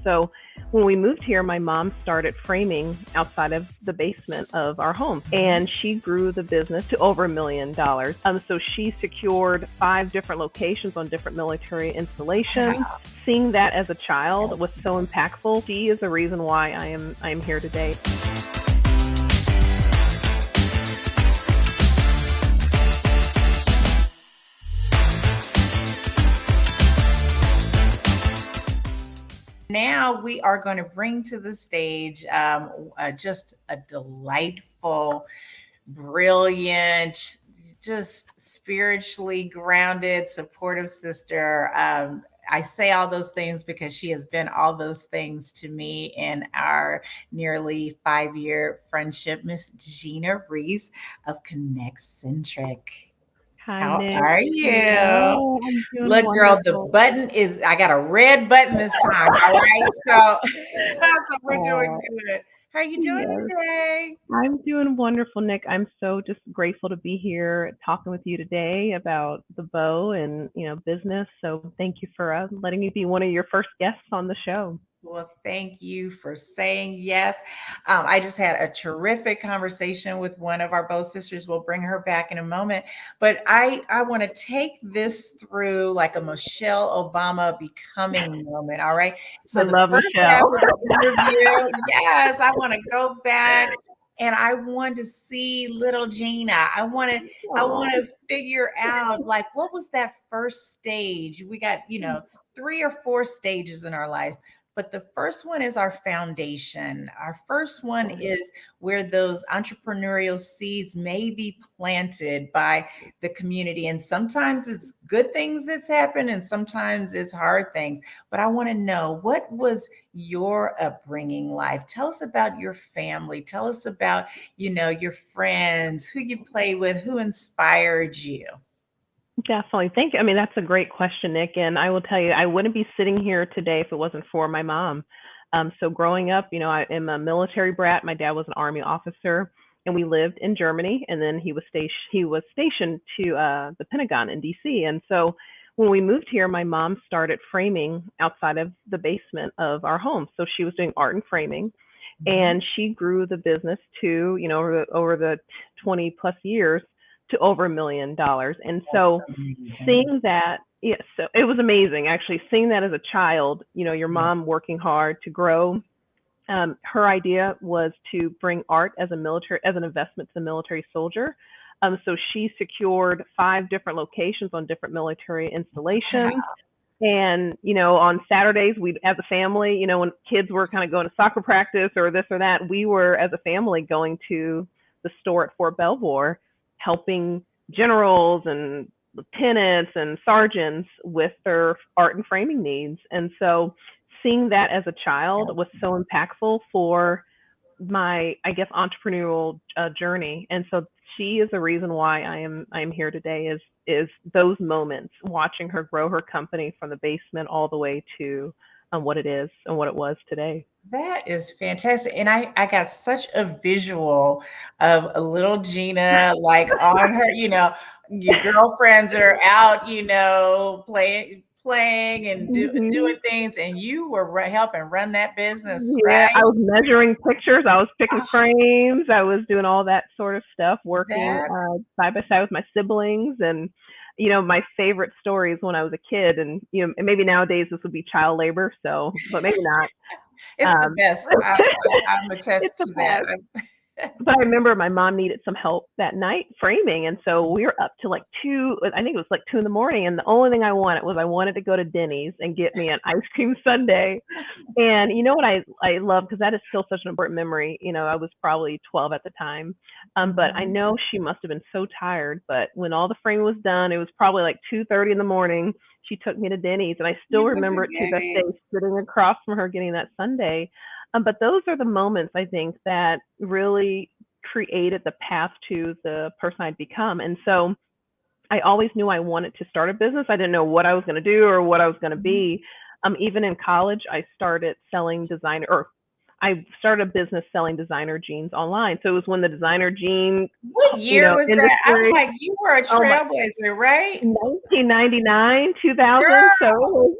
so when we moved here, my mom started framing outside of the basement of our home, and she grew the business to over $1 million. So she secured 5 different locations on different military installations. Wow. Seeing that as a child was so impactful. She is the reason why I am here today. Now we are going to bring to the stage just a delightful, brilliant, just spiritually grounded, supportive sister. I say all those things because she has been all those things to me in our nearly 5-year friendship, Miss Jenna Reese of Connect Centric. Hi, How Nick. are you? Oh, I'm doing Look, girl, the wonderful. button is, I got a red button this time. All right. So, so we're doing Oh, good. How are you doing yes. today? I'm doing wonderful, Nick. I'm so just grateful to be here talking with you today about the bow and, business. So thank you for letting me be one of your first guests on the show. Well, thank you for saying yes. I just had a terrific conversation with one of our Bow sisters. We'll bring her back in a moment. But I want to take this through like a Michelle Obama becoming moment. All right. I So the love first half Michelle. of the interview, yes, I want to go back and I want to see little Gina. I Aw. want to figure out like what was that first stage? We got, 3 or 4 stages in our life, but the first one is our foundation. Our first one is where those entrepreneurial seeds may be planted by the community. And sometimes it's good things that's happened, and sometimes it's hard things. But I want to know, what was your upbringing life? Tell us about your family. Tell us about, your friends, who you play with, who inspired you. Definitely. Thank you. I mean, that's a great question, Nick. And I will tell you, I wouldn't be sitting here today if it wasn't for my mom. So growing up, I am a military brat. My dad was an army officer, and we lived in Germany. And then he was stationed to the Pentagon in D.C. And so when we moved here, my mom started framing outside of the basement of our home. So she was doing art and framing, Mhm. and she grew the business to, over the 20 plus years to over $1 million. And That's so amazing. seeing that, yeah, so it was amazing actually seeing that as a child, your Yeah. mom working hard to grow. Her idea was to bring art as an investment to the military soldier. So she secured 5 different locations on different military installations. And, on Saturdays, we, as a family, when kids were kind of going to soccer practice or this or that, we were, as a family, going to the store at Fort Belvoir, helping generals and lieutenants and sergeants with their art and framing needs. And so seeing that as a child was Yes. so impactful for my, I guess, entrepreneurial journey. And so she is the reason why I am here today. Is those moments, watching her grow her company from the basement all the way to what it is and what it was today. That is fantastic. And I got such a visual of a little Gina like on her, your girlfriends are out, playing and doing Hmm. things, and you were helping run that business, Yeah, I right? was measuring pictures. I was picking frames. I was doing all that sort of stuff, working That side by side with my siblings. And, my favorite stories when I was a kid, and, and maybe nowadays this would be child labor. So, but maybe not. it's the Um, best. I'm it's attest the to that. past. But I remember my mom needed some help that night framing, and so we were up to like 2, I think it was like 2 in the morning, and the only thing I wanted to go to Denny's and get me an ice cream sundae. And you know what I love, because that is still such an important memory. I was probably 12 at the time, but I Mhm. know she must have been so tired. But when all the framing was done, it was probably like 2:30 in the morning. She took me to Denny's, and I still You went to remember it to this day, Denny's. sitting across from her getting that sundae. But those are the moments, I think, that really created the path to the person I'd become. And so I always knew I wanted to start a business. I didn't know what I was going to do or what I was going to Mhm. be. Even in college, I started selling designer, or I started a business selling designer jeans online. So it was when the designer jean, What year was that? I'm industry. like, you were a Oh my, trailblazer, right? 1999, 2000. Girl, So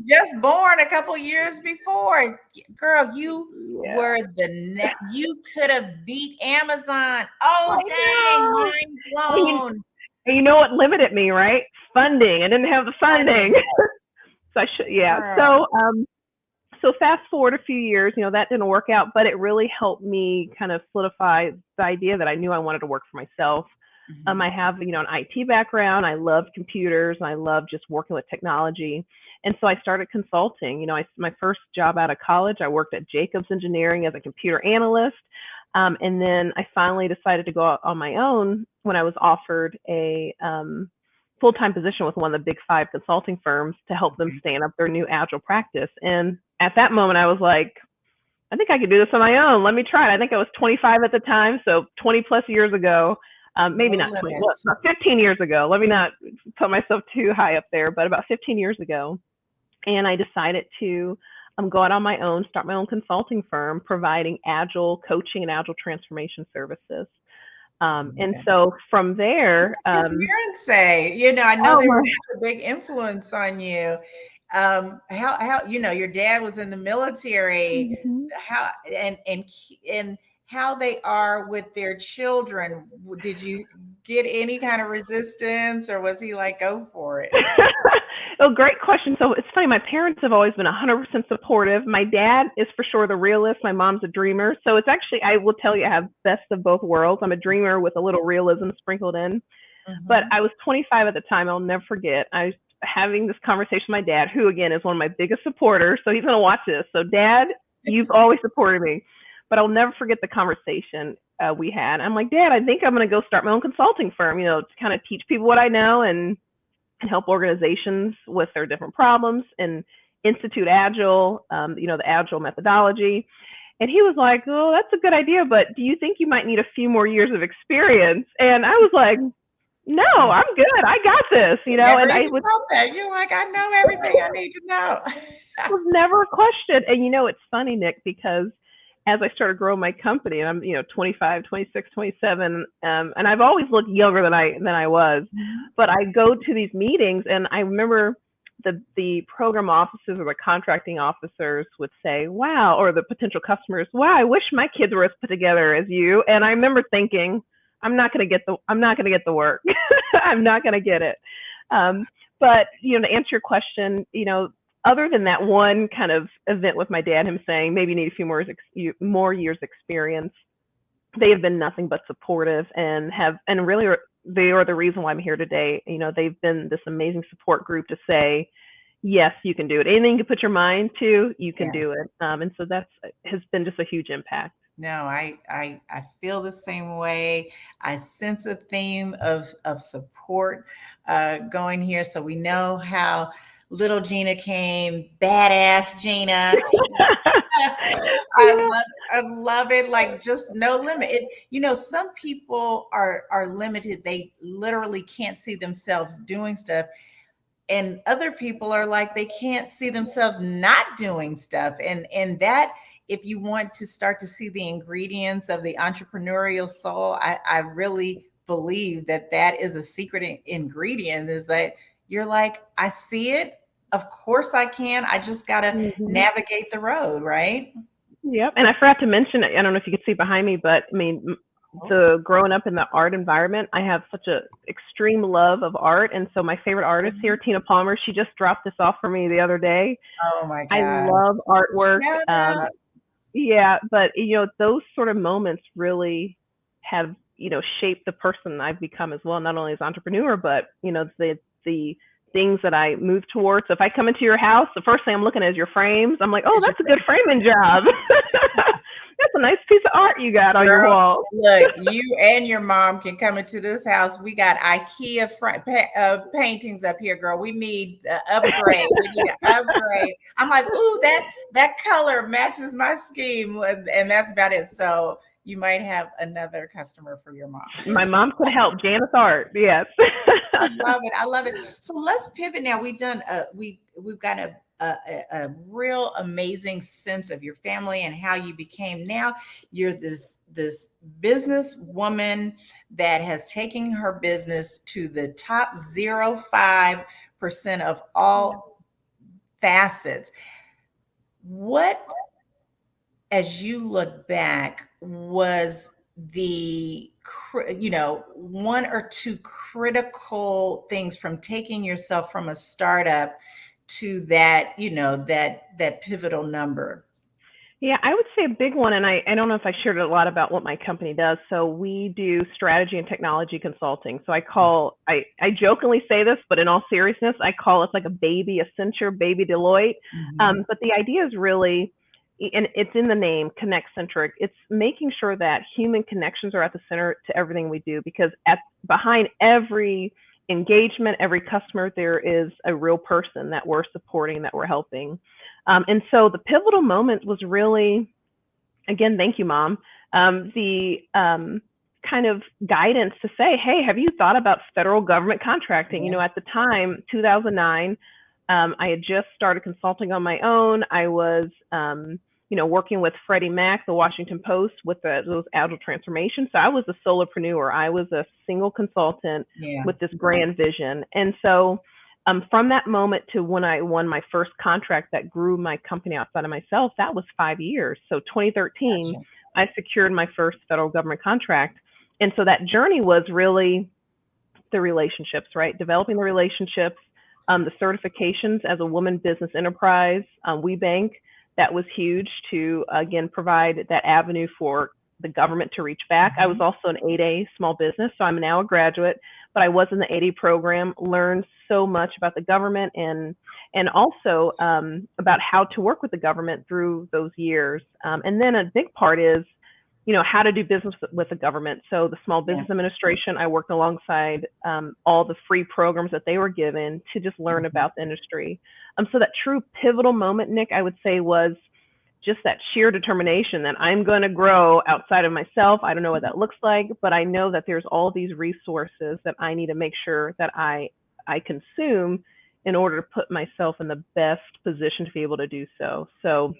just born a couple years before. Girl, you yeah, were you could have beat Amazon. Oh, I dang, know. mind And you, blown. and you know what limited me, right? Funding. I didn't have the funding. Funding, So I should, yeah. girl. So fast forward a few years, that didn't work out, but it really helped me kind of solidify the idea that I knew I wanted to work for myself. I Mhm. have, an IT background. I love computers. And I love just working with technology. And so I started consulting. My first job out of college, I worked at Jacobs Engineering as a computer analyst. And then I finally decided to go out on my own when I was offered a full-time position with one of the big five consulting firms to help them stand up their new agile practice. And at that moment, I was like, I think I could do this on my own. Let me try it. I think I was 25 at the time, so 20 plus years ago. Maybe No not 20, well, limits. about 15 years ago. Let me not put myself too high up there, but about 15 years ago. And I decided to go out on my own, start my own consulting firm providing agile coaching and agile transformation services. And Okay. so from there, Your parents say, I know oh they were my, such a big influence on you. How your dad was in the military, mhm. how and how they are with their children. Did you get any kind of resistance, or was he like, go for it? Oh, great question. So it's funny. My parents have always been 100% supportive. My dad is for sure the realist. My mom's a dreamer. So it's actually, I will tell you, I have best of both worlds. I'm a dreamer with a little realism sprinkled in. But Mhm. I was 25 at the time. I'll never forget. I was having this conversation with my dad, who again is one of my biggest supporters. So he's going to watch this. So, Dad, you've always supported me. But I'll never forget the conversation we had. I'm like, Dad, I think I'm going to go start my own consulting firm, to kind of teach people what I know and help organizations with their different problems and institute agile, the agile methodology. And he was like, oh, that's a good idea, but do you think you might need a few more years of experience? And I was like, no, I'm good. I got this, Never and I even felt that. You're like, I know everything I need to know. was never a question. And it's funny, Nick, because as I started growing my company, and I'm 25, 26, 27, and I've always looked younger than I was, Mhm. but I go to these meetings, and I remember the program officers or the contracting officers would say, "Wow," or the potential customers, "Wow, I wish my kids were as put together as you." And I remember thinking, I'm not gonna get the work. I'm not gonna get it. Um, but to answer your question, other than that one kind of event with my dad, him saying maybe you need a few more years experience, they have been nothing but supportive and really they are the reason why I'm here today. They've been this amazing support group to say, yes, you can do it. Anything you can put your mind to, you can Yeah. do it. And so that's has been just a huge impact. No, I feel the same way. I sense a theme of support going here. So we know how little Gina came, badass Gina. Yeah. I love it. Like, just no limit. Some people are limited. They literally can't see themselves doing stuff. And other people are like, they can't see themselves not doing stuff. And that, if you want to start to see the ingredients of the entrepreneurial soul, I really believe that that is a secret ingredient, is that you're like, I see it. Of course I can. I just got to Mhm. navigate the road, right? Yep. And I forgot to mention, I don't know if you can see behind me, but I mean, Oh, the growing up in the art environment, I have such a extreme love of art. And so my favorite artist here, mhm. Tina Palmer, she just dropped this off for me the other day. Oh my I gosh. love artwork. Shout out. Yeah, but those sort of moments really have, shaped the person I've become as well, not only as an entrepreneur, but the things that I move towards. So if I come into your house, the first thing I'm looking at is your frames. I'm like, oh, Is your that's a good framing job. That's a nice piece of art you got on your girl, wall. look, you and your mom can come into this house. We got IKEA paintings up here, girl. We need the upgrade. We need an upgrade. I'm like, ooh, that color matches my scheme, and that's about it. So you might have another customer for your mom. My mom could help. Janice Art, yes. I love it. I love it. So let's pivot now. We've got a real amazing sense of your family and how you became. Now you're this business woman that has taken her business to the top 0.5% of all facets. What, as you look back, was the one or two critical things from taking yourself from a startup to that, that pivotal number? Yeah, I would say a big one, and I don't know if I shared a lot about what my company does. So we do strategy and technology consulting. So Yes. I jokingly say this, but in all seriousness, I call it like a baby Accenture, baby Deloitte. Mhm. But the idea is really, and it's in the name, connect centric. It's making sure that human connections are at the center to everything we do, because behind every engagement, every customer, there is a real person that we're supporting, that we're helping. And so the pivotal moment was really, again, thank you, Mom, the kind of guidance to say, hey, have you thought about federal government contracting? Yeah. At the time, 2009, I had just started consulting on my own. I was, working with Freddie Mac, the Washington Post, with those agile transformations. So I was a solopreneur. I was a single consultant Yeah. with this grand vision. And so from that moment to when I won my first contract that grew my company outside of myself, that was 5 years. So 2013, Gotcha. I secured my first federal government contract. And so that journey was really the relationships, right? Developing the relationships, the certifications as a woman business enterprise, WeBank, that was huge to, again, provide that avenue for the government to reach back. I was Mhm. also an 8A small business, so I'm now a graduate, but I was in the 8A program, learned so much about the government and also about how to work with the government through those years. And then a big part is, how to do business with the government. So the Small Yeah. Business Administration, I worked alongside all the free programs that they were given to just learn Mhm. about the industry. So that true pivotal moment, Nick, I would say was just that sheer determination that I'm going to grow outside of myself. I don't know what that looks like, but I know that there's all these resources that I need to make sure that I consume in order to put myself in the best position to be able to do so. So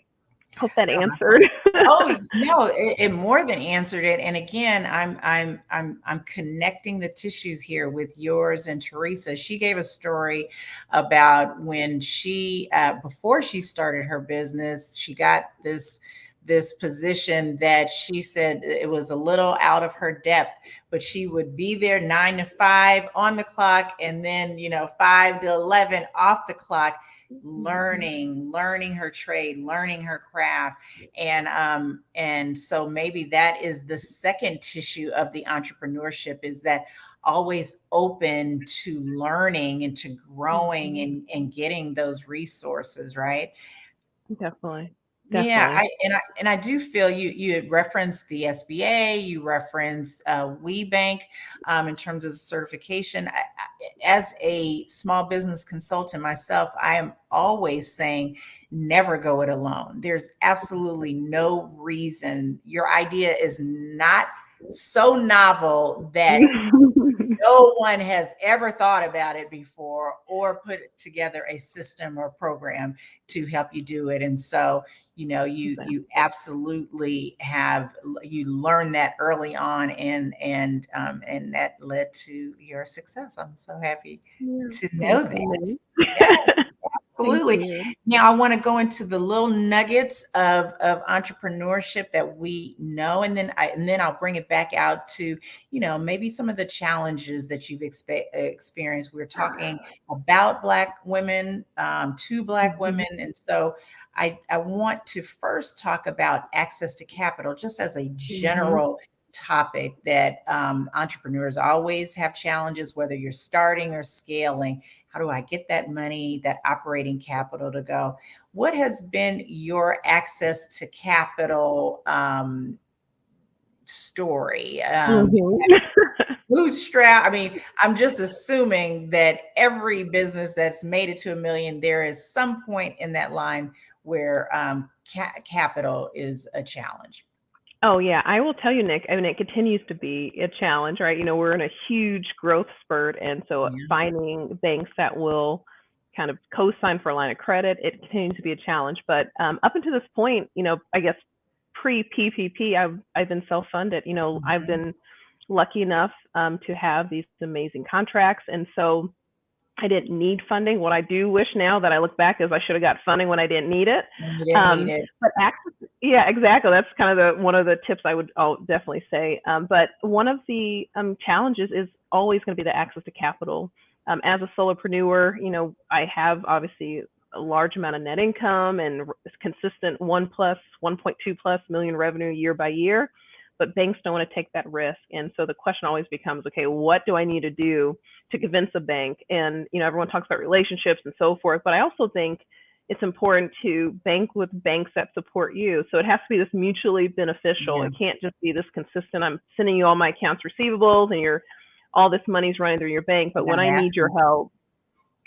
hope that answered. Oh no, it more than answered it. And again, I'm connecting the tissues here with yours and Teresa. She gave a story about when she before she started her business, she got this position that she said it was a little out of her depth, but she would be there 9 to 5 on the clock, and then 5 to 11 off the clock, learning her trade, learning her craft. And so maybe that is the second tissue of the entrepreneurship, is that always open to learning and to growing Mhm. and getting those resources, right? Definitely. Yeah, Definitely. I do feel you had referenced the SBA, you referenced WeBank in terms of the certification. As a small business consultant myself, I am always saying never go it alone. There's absolutely no reason. Your idea is not so novel that no one has ever thought about it before or put together a system or program to help you do it. And so, you absolutely have, you learned that early on, and that led to your success. I'm so happy Yeah. to Thank know you, that. Nick. Yes. Thank Absolutely. you. Now, I want to go into the little nuggets of entrepreneurship that we know, and then I'll bring it back out to, maybe some of the challenges that you've experienced. We're talking about Black women, two Black Mhm. women, and so I want to first talk about access to capital, just as a Mhm. general topic that entrepreneurs always have challenges, whether you're starting or scaling. How do I get that money, that operating capital to go? What has been your access to capital story? Mhm. Bootstrap. I mean, I'm just assuming that every business that's made it to 1 million, there is some point in that line where capital is a challenge. Oh yeah, I will tell you, Nick. I mean, it continues to be a challenge, right? We're in a huge growth spurt, and so Yeah. finding banks that will kind of co-sign for a line of credit. It continues to be a challenge, but up until this point, I guess pre-PPP, I've been self-funded. I've been lucky enough to have these amazing contracts, and so I didn't need funding. What I do wish now that I look back is I should have got funding when I didn't need it. You didn't need it. But access, yeah, exactly. That's kind of one of the tips I'll definitely say. But one of the challenges is always going to be the access to capital. As a solopreneur, I have obviously a large amount of net income and consistent 1.2 plus million revenue year by year, but banks don't want to take that risk. And so the question always becomes, okay, what do I need to do to convince a bank? And, everyone talks about relationships and so forth, but I also think it's important to bank with banks that support you. So it has to be this mutually beneficial. Yeah. It can't just be this consistent, I'm sending you all my accounts receivables and all this money's running through your bank, but when I need your help,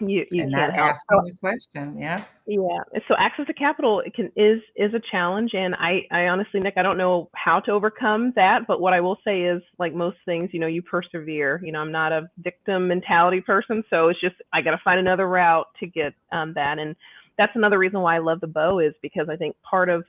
you can't help. Asking the question. Yeah. Yeah. So access to capital is a challenge. And I honestly, Nick, I don't know how to overcome that. But what I will say is, like most things, you persevere. I'm not a victim mentality person. So it's just, I got to find another route to get that. And that's another reason why I love the bow, is because I think part of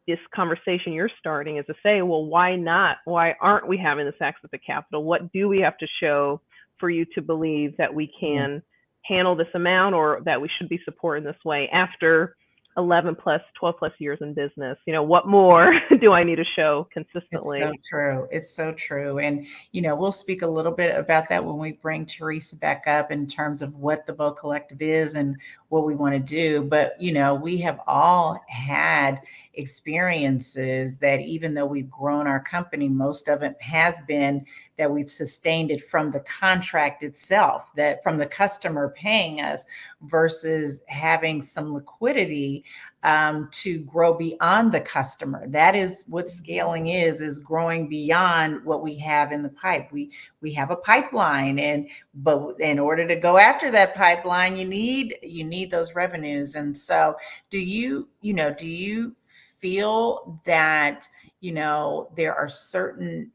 this conversation you're starting is to say, well, why not? Why aren't we having this access to capital? What do we have to show for you to believe that we can handle this amount, or that we should be supported in this way after 11 plus 12 plus years in business? What more do I need to show consistently? It's so true. It's so true. And, we'll speak a little bit about that when we bring Teresa back up in terms of what the Bow Collective is and what we want to do. But, we have all had experiences that, even though we've grown our company, most of it has been that we've sustained it from the contract itself, that from the customer paying us, versus having some liquidity to grow beyond the customer. That is what scaling is growing beyond what we have in the pipe. We have a pipeline, but in order to go after that pipeline, you need those revenues. And so do you feel that, there are certain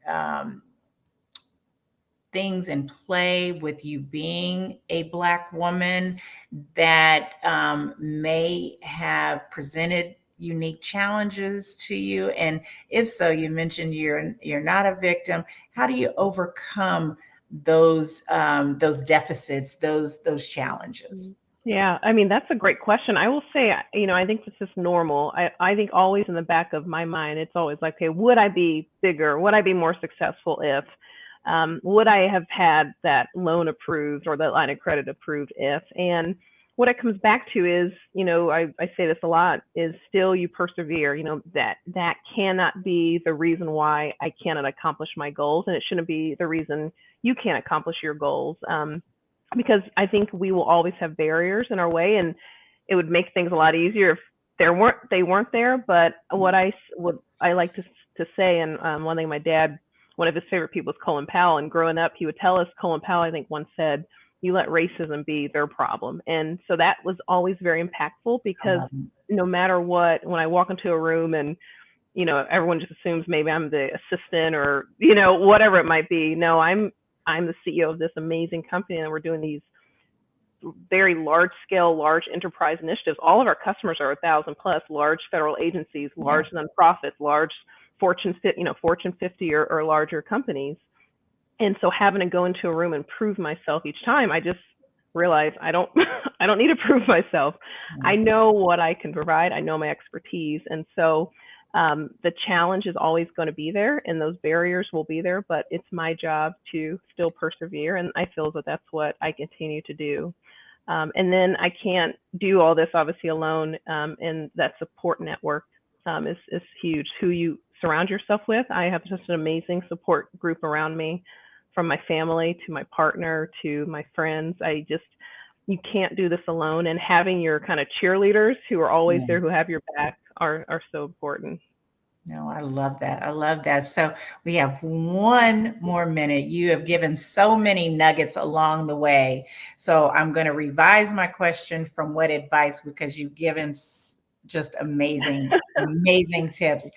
things in play with you being a Black woman that may have presented unique challenges to you? And if so, you mentioned you're not a victim. How do you overcome those deficits, those challenges? Yeah, I mean, that's a great question. I will say, I think this is normal. I think always in the back of my mind, it's always like, okay, would I be bigger? Would I be more successful if? Would I have had that loan approved or that line of credit approved if? And what it comes back to is, I say this a lot, is still you persevere. That cannot be the reason why I cannot accomplish my goals, and it shouldn't be the reason you can't accomplish your goals. Because I think we will always have barriers in our way, and it would make things a lot easier if they weren't there. But what I like to say, and one thing my dad, one of his favorite people was Colin Powell, and growing up, he would tell us, Colin Powell, I think, once said, you let racism be their problem. And so that was always very impactful, because no matter what, when I walk into a room and, everyone just assumes maybe I'm the assistant or, whatever it might be. No, I'm the CEO of this amazing company, and we're doing these very large scale, large enterprise initiatives. All of our customers are 1,000 plus, large federal agencies, large nonprofits, large Fortune 50 or larger companies. And so having to go into a room and prove myself each time, I just realized I don't need to prove myself. I know what I can provide. I know my expertise. And so the challenge is always going to be there, and those barriers will be there, but it's my job to still persevere. And I feel that that's what I continue to do. And then I can't do all this obviously alone. And that support network is huge. Who you surround yourself with. I have just an amazing support group around me, from my family to my partner to my friends. You can't do this alone. And having your kind of cheerleaders who are always there, who have your back, are so important. No, I love that. I love that. So we have one more minute. You have given so many nuggets along the way. So I'm going to revise my question from what advice, because you've given just amazing, amazing tips.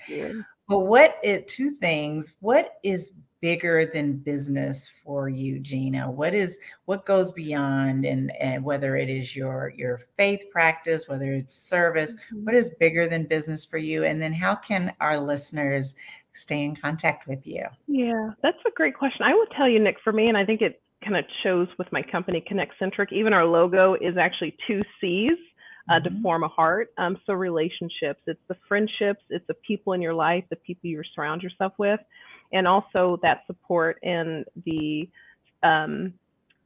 But two things. What is bigger than business for you, Gina? What goes beyond, and whether it is your faith practice, whether it's service, Mhm. what is bigger than business for you? And then how can our listeners stay in contact with you? Yeah, that's a great question. I will tell you, Nick, for me, and I think it kind of shows with my company, Connect Centric, even our logo is actually two C's to Mhm. form a heart. So relationships, it's the friendships, it's the people in your life, the people you surround yourself with, and also that support and um,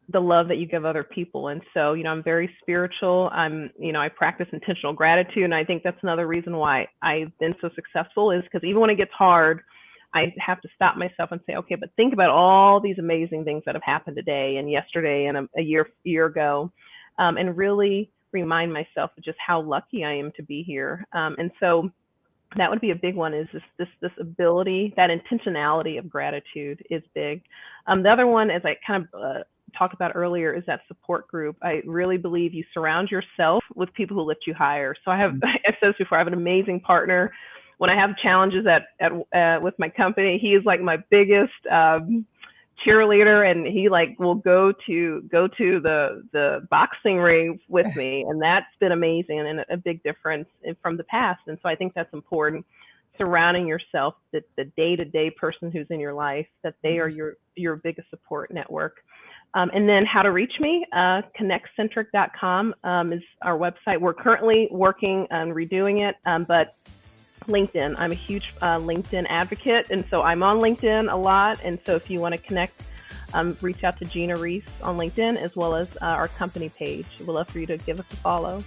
the love that you give other people. And so, I'm very spiritual. I practice intentional gratitude. And I think that's another reason why I've been so successful is because even when it gets hard, I have to stop myself and say, okay, but think about all these amazing things that have happened today and yesterday and a year ago, and really remind myself of just how lucky I am to be here. And so that would be a big one is this ability, that intentionality of gratitude is big. The other one, as I kind of talked about earlier, is that support group. I really believe you surround yourself with people who lift you higher. So I've said this before, I have an amazing partner. When I have challenges with my company, he is like my biggest cheerleader, and he like will go to the boxing ring with me, and that's been amazing and a big difference from the past. And so I think that's important, surrounding yourself, the day-to-day person who's in your life, that they are your biggest support network. And then how to reach me, connectcentric.com is our website. We're currently working on redoing it, but LinkedIn. I'm a huge LinkedIn advocate, and so I'm on LinkedIn a lot. And so if you want to connect, reach out to Jenna Reese on LinkedIn, as well as our company page. We'd love for you to give us a follow.